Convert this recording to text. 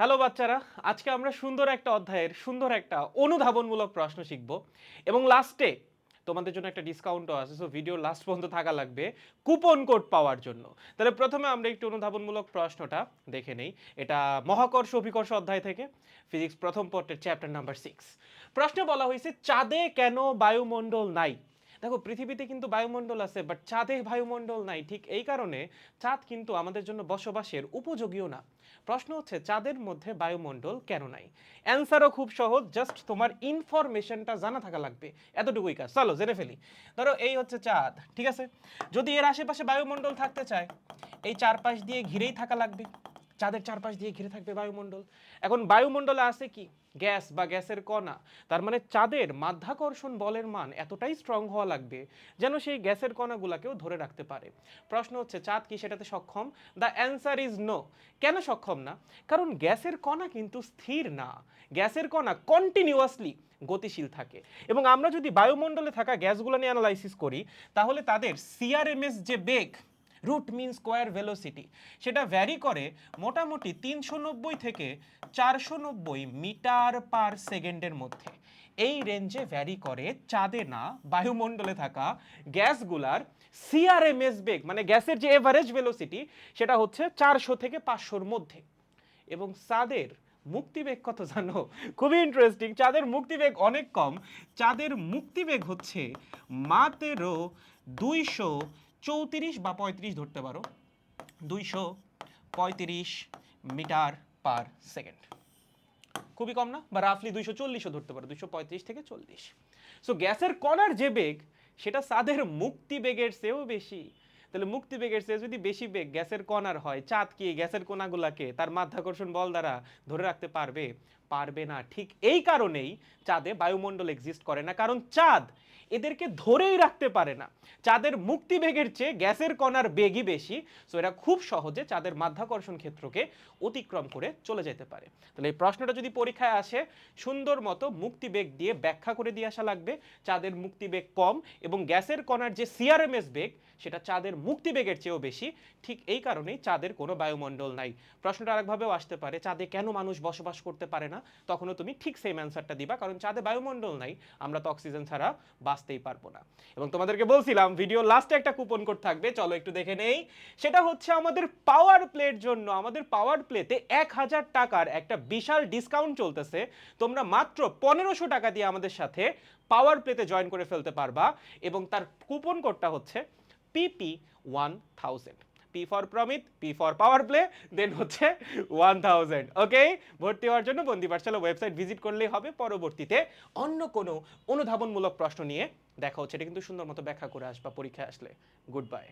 Hello বাচ্চারা, আজকে আমরা সুন্দর একটা অধ্যায়ের সুন্দর একটা অনুধাবনমূলক প্রশ্ন শিখব এবং লাস্টে তোমাদের জন্য একটা ডিসকাউন্টও আছে। সো ভিডিও লাস্ট পর্যন্ত থাকা লাগবে কুপন কোড পাওয়ার জন্য। তাহলে প্রথমে আমরা একটু অনুধাবনমূলক প্রশ্নটা দেখে নেই। এটা মহাকর্ষ অভিকর্ষ অধ্যায় থেকে ফিজিক্স প্রথম পত্রের চ্যাপ্টার নাম্বার 6। প্রশ্নে বলা হয়েছে চাঁদে কেন বায়ুমণ্ডল নাই। দেখো পৃথিবীতে কিন্তু বায়ুমণ্ডল আছে, বাট চাঁদে বায়ুমণ্ডল নাই। ঠিক এই কারণে চাঁদ কিন্তু আমাদের জন্য বসবাসের উপযোগীও না। প্রশ্ন হচ্ছে চাঁদের মধ্যে বায়ুমণ্ডল কেন নাই। অ্যান্সারও খুব সহজ, জাস্ট তোমার ইনফরমেশনটা জানা থাকা লাগবে, এতটুকুই কাজ। চলো জেনে ফেলি। ধরো এই হচ্ছে চাঁদ, ঠিক আছে। যদি এর আশেপাশে বায়ুমণ্ডল থাকতে চায়, এই চারপাশ দিয়ে ঘিরেই থাকা লাগবে। চাঁদের চারপাশ দিয়ে ঘিরে থাকবে বায়ুমণ্ডল। এখন বায়ুমণ্ডলে আছে কি গ্যাস বা গ্যাসের কণা। তার মানে চাঁদের মাধ্যাকর্ষণ বলের মান এতটাই স্ট্রং হওয়া লাগবে যেন সেই গ্যাসের কণাগুলোকেও ধরে রাখতে পারে। প্রশ্ন হচ্ছে চাঁদ কি সেটাতে সক্ষম? The answer is no. কেন সক্ষম না? কারণ গ্যাসের কণা কিন্তু স্থির না। গ্যাসের কণা কন্টিনিউয়াসলি গতিশীল থাকে। এবং আমরা যদি বায়ুমণ্ডলে থাকা গ্যাসগুলো নিয়ে অ্যানালাইসিস করি, তাহলে তাদের সিআরএমএস যে বেগ, রুট মিন স্কোয়ার ভেলোসিটি, সেটা ভ্যারি করে মোটামুটি 390 থেকে 490 মিটার পার সেকেন্ডের মধ্যে। এই রেঞ্জে ভ্যারি করে চাঁদে না বায়ুমণ্ডলে থাকা গ্যাসগুলার সিআরএমএস বেগ, মানে গ্যাসের যে এভারেজ ভেলোসিটি, সেটা হচ্ছে 400 থেকে 500-র মধ্যে। এবং চাঁদের মুক্তিবেগ কত জানো? খুবই ইন্টারেস্টিং। চাঁদের মুক্তিবেগ অনেক কম। চাঁদের মুক্তিবেগ হচ্ছে মাত্র 234 বা 35 ধরতে পারো, 235 মিটার পার সেকেন্ড। খুবই কম না? বা রাফলি 240ও ধরতে পারো, 235 থেকে 40। সো গ্যাসের কণার যে বেগ, সেটা চাঁদের মুক্তিবেগের চেয়েও বেশি। তাহলে মুক্তিবেগের চেয়ে যদি বেশি বেগ গ্যাসের কণার হয়, চাঁদ কি গ্যাসের কণাগুলোকে তার মাধ্যাকর্ষণ বল দ্বারা ধরে রাখতে পারবে? পারবে না। ঠিক এই কারণেই চাঁদে বায়ুমণ্ডল এক্সিস্ট করে না, কারণ চাঁদ এদেরকে ধরেই রাখতে পারে না। চাঁদের মুক্তিবেগের চেয়ে গ্যাসের কণার বেগই বেশি। সো এরা খুব সহজে চাঁদের মাধ্যাকর্ষণ ক্ষেত্রকে অতিক্রম করে চলে যেতে পারে। তাহলে এই প্রশ্নটা যদি পরীক্ষায় আসে, সুন্দর মতো মুক্তিবেগ দিয়ে ব্যাখ্যা করে দিয়ে আসা লাগবে চাঁদের মুক্তিবেগ কম এবং গ্যাসের কণার যে সিআরএমএস বেগ, সেটা চাঁদের মুক্তিবেগের চেয়েও বেশি। ঠিক এই কারণেই চাঁদের কোনো বায়ুমণ্ডল নাই। প্রশ্নটা আরেকভাবেও আসতে পারে, চাঁদে কেন মানুষ বসবাস করতে পারে না? তখনও তুমি ঠিক সেম অ্যান্সারটা দিবা, কারণ চাঁদে বায়ুমণ্ডল নাই, আমরা তো অক্সিজেন ছাড়া বাঁচতেই পারবো না। এবং তোমাদেরকে বলছিলাম ভিডিও লাস্টে একটা কুপন কোড থাকবে, চলো একটু দেখে নেই। সেটা হচ্ছে আমাদের পাওয়ার প্লের জন্য। আমাদের পাওয়ার প্লেতে 1000 টাকার একটা বিশাল ডিসকাউন্ট চলতেছে। তোমরা মাত্র 1500 টাকা দিয়ে আমাদের সাথে পাওয়ার প্লেতে জয়েন করে ফেলতে পারবা এবং তার কুপন কোডটা হচ্ছে PP1000। P for Pramit, P for power play, then হচ্ছে 1000। ওকে, ভর্তি হওয়ার জন্য বন্দি পাঠশালা ওয়েবসাইট ভিজিট করলেই হবে। পরবর্তীতে অন্য কোনো অনুধাবনমূলক প্রশ্ন নিয়ে দেখা হচ্ছে। এটা কিন্তু সুন্দর মতো ব্যাখ্যা করে আসবা পরীক্ষায় আসলে। Good bye.